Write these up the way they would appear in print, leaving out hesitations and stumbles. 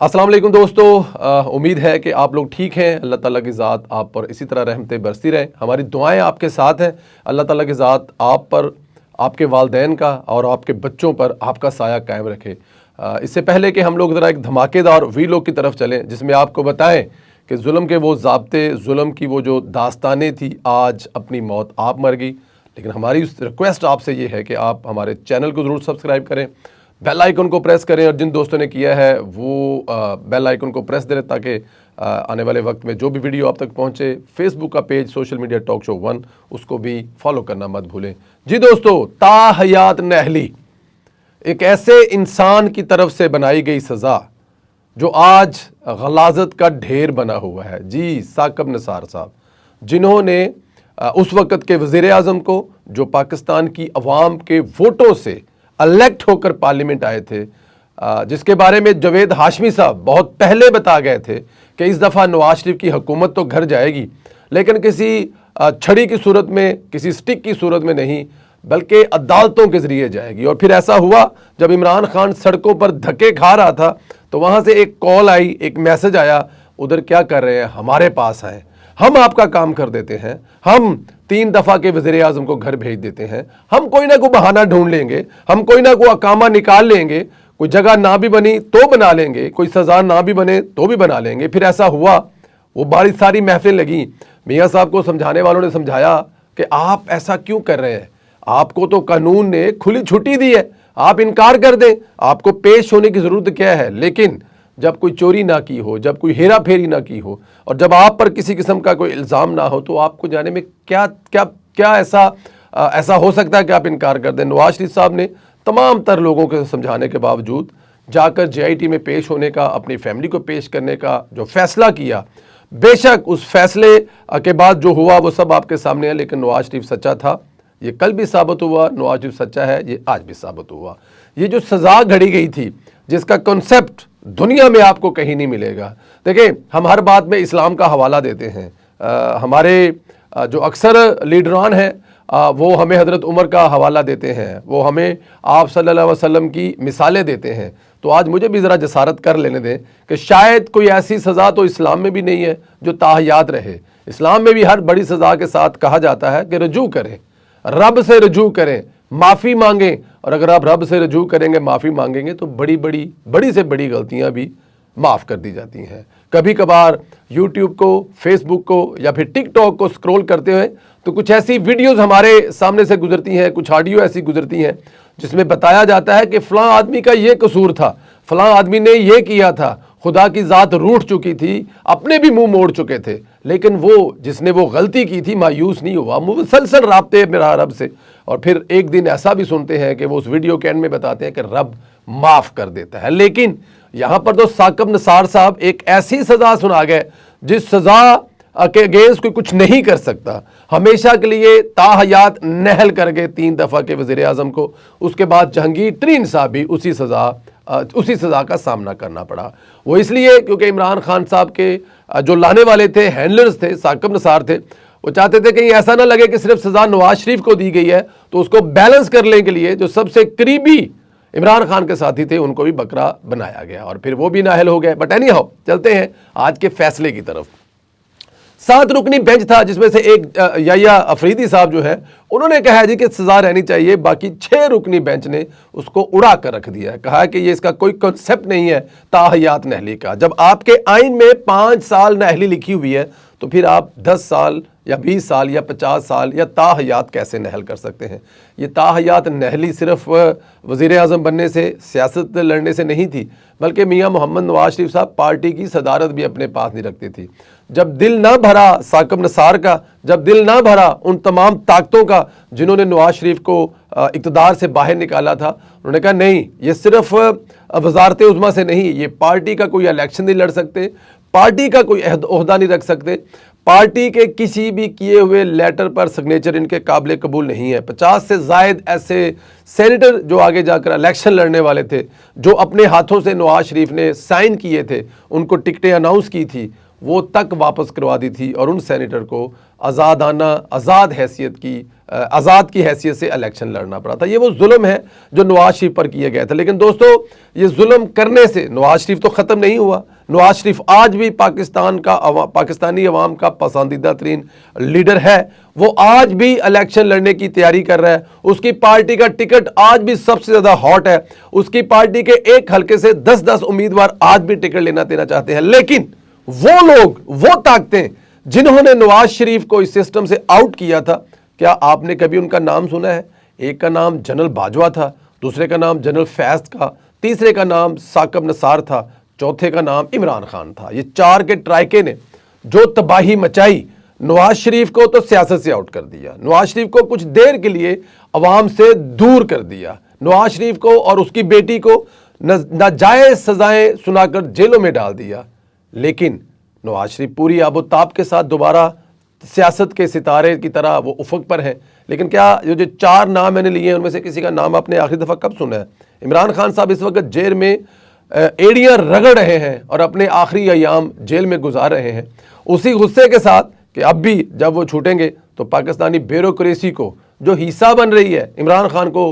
अस्सलाम वालेकुम दोस्तों, उम्मीद है कि आप लोग ठीक हैं। अल्लाह ताला की ज़ात आप पर इसी तरह रहमतें बरसती रहें। हमारी दुआएं आपके साथ हैं। अल्लाह ताला की ज़ात आप पर, आपके वालदैन का और आपके बच्चों पर आपका साया कायम रखे। इससे पहले कि हम लोग ज़रा एक धमाकेदार वीडियो की तरफ चलें जिसमें आपको बताएं कि जुल्म के वो ज़ाब्ते, जुल्म की वो जो दास्तानें थी, आज अपनी मौत आप मर गई। लेकिन हमारी रिक्वेस्ट आपसे ये है कि आप हमारे चैनल को ज़रूर सब्सक्राइब करें, बेल आइकन को प्रेस करें और जिन दोस्तों ने किया है वो बेल आइकन को प्रेस दें ताकि आने वाले वक्त में जो भी वीडियो आप तक पहुंचे। फेसबुक का page social media talk show 1 उसको भी फॉलो करना मत भूलें। जी दोस्तों, ताहयात नहली एक ऐसे इंसान की तरफ से बनाई गई सज़ा जो आज गलाजत का ढेर बना हुआ है। जी, साकब निसार साहब, जिन्होंने उस वक़्त के वज़ीर आज़म को, जो पाकिस्तान की अवाम के वोटों से इलेक्ट होकर पार्लियामेंट आए थे, जिसके बारे में जावेद हाशमी साहब बहुत पहले बता गए थे कि इस दफ़ा नवाज शरीफ की हुकूमत तो घर जाएगी, लेकिन किसी छड़ी की सूरत में, किसी स्टिक की सूरत में नहीं, बल्कि अदालतों के ज़रिए जाएगी। और फिर ऐसा हुआ, जब इमरान खान सड़कों पर धक्के खा रहा था तो वहाँ से एक कॉल आई, एक मैसेज आया, उधर क्या कर रहे हैं, हमारे पास आए, हम आपका काम कर देते हैं, हम 3 दफ़ा के वज़ीर आज़म को घर भेज देते हैं, हम कोई ना कोई बहाना ढूंढ लेंगे, हम कोई ना कोई अकामा निकाल लेंगे, कोई जगह ना भी बनी तो बना लेंगे, कोई सज़ा ना भी बने तो भी बना लेंगे। फिर ऐसा हुआ, वो बड़ी सारी महफिल लगी, मियाँ साहब को समझाने वालों ने समझाया कि आप ऐसा क्यों कर रहे हैं, आपको तो कानून ने खुली छुट्टी दी है, आप इनकार कर दें, आपको पेश होने की ज़रूरत क्या है। लेकिन जब कोई चोरी ना की हो, जब कोई हेरा फेरी ना की हो और जब आप पर किसी किस्म का कोई इल्ज़ाम ना हो, तो आपको जाने में क्या क्या क्या ऐसा हो सकता है कि आप इनकार कर दें। नवाज शरीफ साहब ने तमाम तर लोगों के समझाने के बावजूद जाकर JIT में पेश होने का, अपनी फैमिली को पेश करने का जो फैसला किया, बेशक उस फैसले के बाद जो हुआ वो सब आपके सामने है, लेकिन नवाज शरीफ सच्चा था। ये कल भी साबित हुआ, नवाज शरीफ सच्चा है, ये आज भी साबित हुआ। ये जो सज़ा घड़ी गई थी, जिसका कॉन्सेप्ट दुनिया में आपको कहीं नहीं मिलेगा। देखिए, हम हर बात में इस्लाम का हवाला देते हैं। हमारे जो अक्सर लीडरान हैं वो हमें हज़रत उमर का हवाला देते हैं, वो हमें आप सल्लल्लाहु अलैहि वसल्लम की मिसालें देते हैं। तो आज मुझे भी ज़रा जसारत कर लेने दें कि शायद कोई ऐसी सज़ा तो इस्लाम में भी नहीं है जो ताहयात रहे। इस्लाम में भी हर बड़ी सज़ा के साथ कहा जाता है कि रजू करें, रब से रजू करें, माफ़ी मांगें। और अगर आप रब से रजू करेंगे, माफ़ी मांगेंगे, तो बड़ी से बड़ी गलतियां भी माफ़ कर दी जाती हैं। कभी कभार यूट्यूब को, फेसबुक को या फिर टिकटॉक को स्क्रॉल करते हुए तो कुछ ऐसी वीडियोस हमारे सामने से गुजरती हैं, कुछ ऑडियो ऐसी गुजरती हैं जिसमें बताया जाता है कि फ़लाँ आदमी का ये कसूर था, फ़लाँ आदमी ने ये किया था, खुदा की ज़ात रूठ चुकी थी, अपने भी मुंह मोड़ चुके थे, लेकिन वो जिसने वो गलती की थी मायूस नहीं हुआ, मुसलसल राब्ते मेरा रब से। और फिर एक दिन ऐसा भी सुनते हैं कि वो उस वीडियो के एंड में बताते हैं कि रब माफ़ कर देता है। लेकिन यहाँ पर तो साकब निसार साहब एक ऐसी सज़ा सुना गए जिस सज़ा के अगेंस्ट कोई कुछ नहीं कर सकता। हमेशा के लिए ताहयात नहल कर गए 3 दफ़ा के वज़ीर आज़म को। उसके बाद जहांगीर तरीन साहब भी उसी सज़ा का सामना करना पड़ा। वो इसलिए क्योंकि इमरान खान साहब के जो लाने वाले थे, हैंडलर्स थे, साकब निसार थे, वो चाहते थे कहीं ऐसा ना लगे कि सिर्फ सज़ा नवाज शरीफ को दी गई है, तो उसको बैलेंस करने के लिए जो सबसे करीबी इमरान खान के साथी थे उनको भी बकरा बनाया गया और फिर वो भी नाहल हो गए। बट एनी हाउ, चलते हैं आज के फैसले की तरफ। 7 रुकनी बेंच था जिसमें से एक याया अफरीदी साहब जो है उन्होंने कहा जी कि सज़ा रहनी चाहिए, बाकी 6 रुकनी बेंच ने उसको उड़ा कर रख दिया है। कहा कि ये इसका कोई कॉन्सेप्ट नहीं है ताहयात नहली का। जब आपके आइन में 5 साल नहली लिखी हुई है तो फिर आप 10 साल या 20 साल या 50 साल या ताहयात कैसे नहल कर सकते हैं। ये ताहयात नहली सिर्फ वज़ीर आज़म बनने से, सियासत लड़ने से नहीं थी, बल्कि मियाँ मोहम्मद नवाज शरीफ साहब पार्टी की सदारत भी अपने पास नहीं रखती थी। जब दिल ना भरा साकब निसार का, जब दिल ना भरा उन तमाम ताकतों का जिन्होंने नवाज शरीफ को इक़्तिदार से बाहर निकाला था, उन्होंने कहा नहीं, ये सिर्फ वज़ारत उज़्मा से नहीं, ये पार्टी का कोई इलेक्शन नहीं लड़ सकते, पार्टी का कोई ओहदा नहीं रख सकते, पार्टी के किसी भी किए हुए लेटर पर सिग्नेचर इनके काबिल कबूल नहीं है। 50 से ज़ायद ऐसे सेनेटर जो आगे जाकर इलेक्शन लड़ने वाले थे, जो अपने हाथों से नवाज शरीफ ने साइन किए थे, उनको टिकटें अनाउंस की थी, वो तक वापस करवा दी थी और उन सेनेटर को आज़ाद की हैसियत से इलेक्शन लड़ना पड़ा था। ये वो जुल्म है जो नवाज शरीफ पर किया गया था। लेकिन दोस्तों, ये जुल्म करने से नवाज शरीफ तो ख़त्म नहीं हुआ। नवाज शरीफ आज भी पाकिस्तानी अवाम का पसंदीदा तरीन लीडर है। वो आज भी इलेक्शन लड़ने की तैयारी कर रहा है। उसकी पार्टी का टिकट आज भी सबसे ज़्यादा हॉट है। उसकी पार्टी के एक हल्के से 10-10 उम्मीदवार आज भी टिकट लेना देना चाहते हैं। लेकिन वो लोग, वो ताकतें जिन्होंने नवाज शरीफ को इस सिस्टम से आउट किया था, क्या आपने कभी उनका नाम सुना है? एक का नाम जनरल बाजवा था, दूसरे का नाम जनरल फैज़ था, तीसरे का नाम साकब नसार था, चौथे का नाम इमरान खान था। ये चार के ट्राइके ने जो तबाही मचाई, नवाज शरीफ को तो सियासत से आउट कर दिया, नवाज शरीफ को कुछ देर के लिए अवाम से दूर कर दिया, नवाज शरीफ को और उसकी बेटी को नाजायज सजाएं सुनाकर जेलों में डाल दिया। लेकिन नवाज शरीफ पूरी आबोताब के साथ दोबारा सियासत के सितारे की तरह वो उफक पर हैं। लेकिन क्या जो चार नाम मैंने लिए हैं उनमें से किसी का नाम आपने आखिरी दफ़ा कब सुना है? इमरान खान साहब इस वक्त जेल में एड़ियाँ रगड़ रहे हैं और अपने आखिरी अयाम जेल में गुजार रहे हैं, उसी गुस्से के साथ कि अब भी जब वो छूटेंगे तो पाकिस्तानी ब्यूरोक्रेसी को जो हिस्सा बन रही है इमरान खान को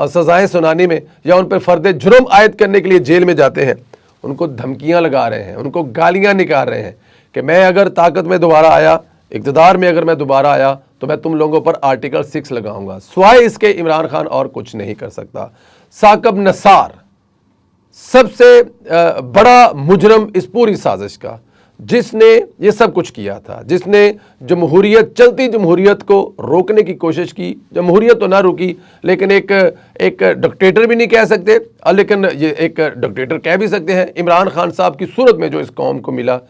सजाएं सुनाने में या उन पर फ़र्द जुर्म आयद करने के लिए जेल में जाते हैं, उनको धमकियाँ लगा रहे हैं, उनको गालियाँ निकाल रहे हैं कि मैं अगर ताकत में दोबारा आया, इक़्तिदार में अगर मैं दोबारा आया तो मैं तुम लोगों पर आर्टिकल 6 लगाऊंगा। सिवाय इसके इमरान खान और कुछ नहीं कर सकता। साकब नसार सबसे बड़ा मुजरम इस पूरी साजिश का, जिसने ये सब कुछ किया था, जिसने जमहूरियत, चलती जमहूरियत को रोकने की कोशिश की। जमहूरियत तो ना रुकी, लेकिन एक डिक्टेटर भी नहीं कह सकते, लेकिन ये एक डिक्टेटर कह भी सकते हैं। इमरान खान साहब की सूरत में जो इस कौम को मिला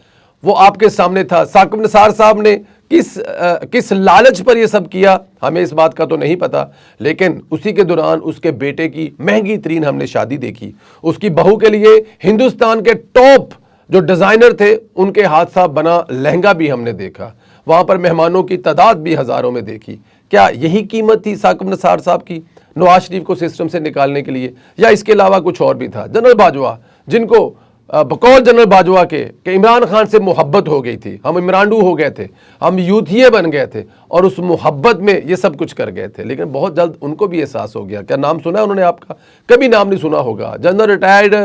वो आपके सामने था। साकब नसार साहब ने किस लालच पर यह सब किया हमें इस बात का तो नहीं पता, लेकिन उसी के दौरान उसके बेटे की महंगी तरीन हमने शादी देखी। उसकी बहू के लिए हिंदुस्तान के टॉप जो डिज़ाइनर थे उनके हाथ साफ बना लहंगा भी हमने देखा। वहाँ पर मेहमानों की तादाद भी हज़ारों में देखी। क्या यही कीमत थी साकब नसार साहब की नवाज शरीफ को सिस्टम से निकालने के लिए, या इसके अलावा कुछ और भी था? जनरल बाजवा, जिनको बकौल जनरल बाजवा के कि इमरान खान से मोहब्बत हो गई थी, हम इमरानडू हो गए थे, हम यूथिये बन गए थे और उस मोहब्बत में ये सब कुछ कर गए थे। लेकिन बहुत जल्द उनको भी एहसास हो गया। क्या नाम सुना है उन्होंने आपका? कभी नाम नहीं सुना होगा। जनरल रिटायर्ड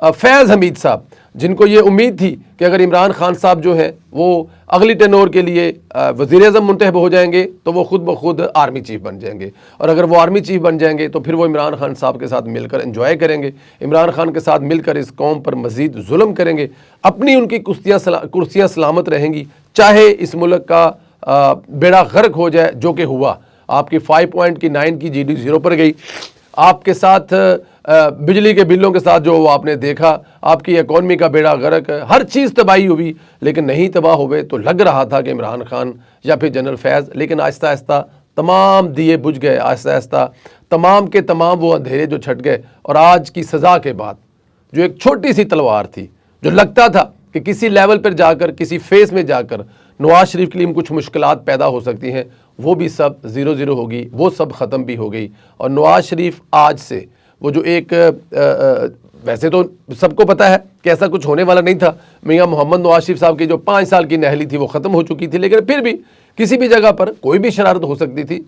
फैज़ हमीद साहब, जिनको ये उम्मीद थी कि अगर इमरान खान साहब जो है वो अगली टेनोर के लिए वज़ीर-ए-आज़म मुंतखब हो जाएंगे तो वो खुद ब खुद आर्मी चीफ बन जाएंगे, और अगर वो आर्मी चीफ बन जाएंगे तो फिर वो इमरान खान साहब के साथ मिलकर एंजॉय करेंगे, इमरान खान के साथ मिलकर इस कौम पर मज़ीद जुल्म करेंगे। अपनी उनकी कुर्सियाँ सलामत रहेंगी, चाहे इस मुल्क का बेड़ा गर्क हो जाए, जो कि हुआ। आपकी 5.9 की GDP 0 पर गई, आपके साथ बिजली के बिलों के साथ जो आपने देखा, आपकी इकॉनमी का बेड़ा गर्क, हर चीज़ तबाही हुई। लेकिन नहीं तबाह हुए तो लग रहा था कि इमरान खान या फिर जनरल फैज़, लेकिन आहिस्ता आहिस्ता तमाम दिए बुझ गए, आहिस्ता आहिस्ता तमाम के तमाम वो अंधेरे जो छट गए। और आज की सज़ा के बाद जो एक छोटी सी तलवार थी, जो लगता था कि किसी लेवल पर जाकर, किसी फेस में जाकर नवाज शरीफ के लिए कुछ मुश्किलात पैदा हो सकती हैं, वो भी सब 0-0 होगी, वो सब ख़त्म भी हो गई। और नवाज शरीफ आज से वो जो एक वैसे तो सबको पता है कि ऐसा कुछ होने वाला नहीं था। मियां मोहम्मद नवाज शरीफ साहब की जो 5 साल की नहली थी वो ख़त्म हो चुकी थी, लेकिन फिर भी किसी भी जगह पर कोई भी शरारत हो सकती थी।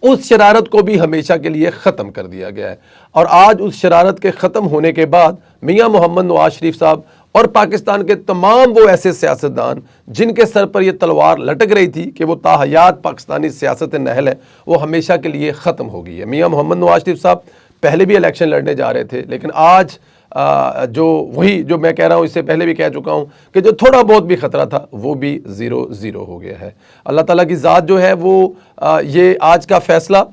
उस शरारत को भी हमेशा के लिए ख़त्म कर दिया गया है। और आज उस शरारत के ख़त्म होने के बाद मियां मोहम्मद नवाज शरीफ साहब और पाकिस्तान के तमाम वो ऐसे सियासतदान जिनके सर पर यह तलवार लटक रही थी कि वो ताहयात पाकिस्तानी सियासत नहल है, वो हमेशा के लिए ख़त्म हो गई है। मियां मोहम्मद नवाज शरीफ साहब पहले भी इलेक्शन लड़ने जा रहे थे, लेकिन आज जो मैं कह रहा हूँ, इससे पहले भी कह चुका हूँ कि जो थोड़ा बहुत भी ख़तरा था वो भी 0-0 हो गया है। अल्लाह ताला की ज़ात जो है वो ये आज का फ़ैसला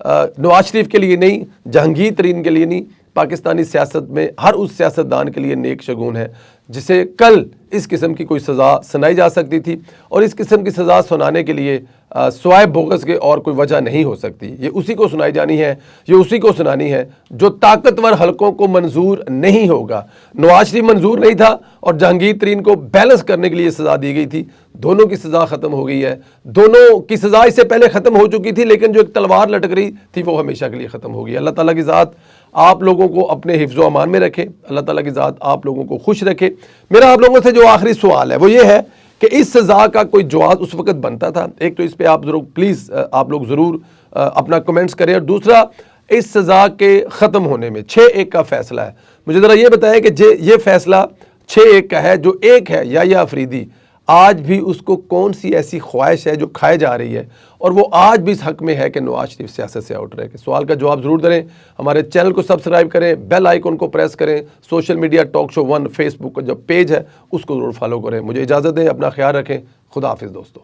नवाज शरीफ के लिए नहीं, जहांगीर तरीन के लिए नहीं, पाकिस्तानी सियासत में हर उस सियासतदान के लिए नेक शगुन है जिसे कल इस किस्म की कोई सज़ा सुनाई जा सकती थी। और इस किस्म की सज़ा सुनाने के लिए स्वाय बोगस के और कोई वजह नहीं हो सकती। ये उसी को सुनाई जानी है, ये उसी को सुनानी है जो ताकतवर हलकों को मंजूर नहीं होगा। नवाज शरीफ मंजूर नहीं था और जहांगीर तरीन को बैलेंस करने के लिए सज़ा दी गई थी। दोनों की सज़ा ख़त्म हो गई है। दोनों की सज़ा इससे पहले ख़त्म हो चुकी थी, लेकिन जो एक तलवार लटक रही थी वो हमेशा के लिए ख़त्म हो गई। अल्लाह ताला की ज़ात आप लोगों को अपने हिफ्ज़ अमान में रखे, अल्लाह ताला की ज़ात आप लोगों को खुश रखे। मेरा आप लोगों से जो आखिरी सवाल है वो ये है कि इस सज़ा का कोई जवाब उस वक्त बनता था। एक तो इस पर आप ज़रूर प्लीज़ आप लोग ज़रूर अपना कमेंट्स करें, और दूसरा इस सज़ा के ख़त्म होने में 6-1 का फ़ैसला है। मुझे ज़रा ये बताएं कि ये फ़ैसला 6-1 का है, जो एक है या अफरीदी, आज भी उसको कौन सी ऐसी ख्वाहिश है जो खाए जा रही है और वो आज भी इस हक़ में है कि नवाज शरीफ सियासत से आउट रहे? सवाल का जवाब ज़रूर दें। हमारे चैनल को सब्सक्राइब करें, बेल आइकन को प्रेस करें, social media talk show 1 Facebook का जो पेज है उसको ज़रूर फॉलो करें। मुझे इजाज़त दें, अपना ख्याल रखें, खुदा हाफिज़ दोस्तों।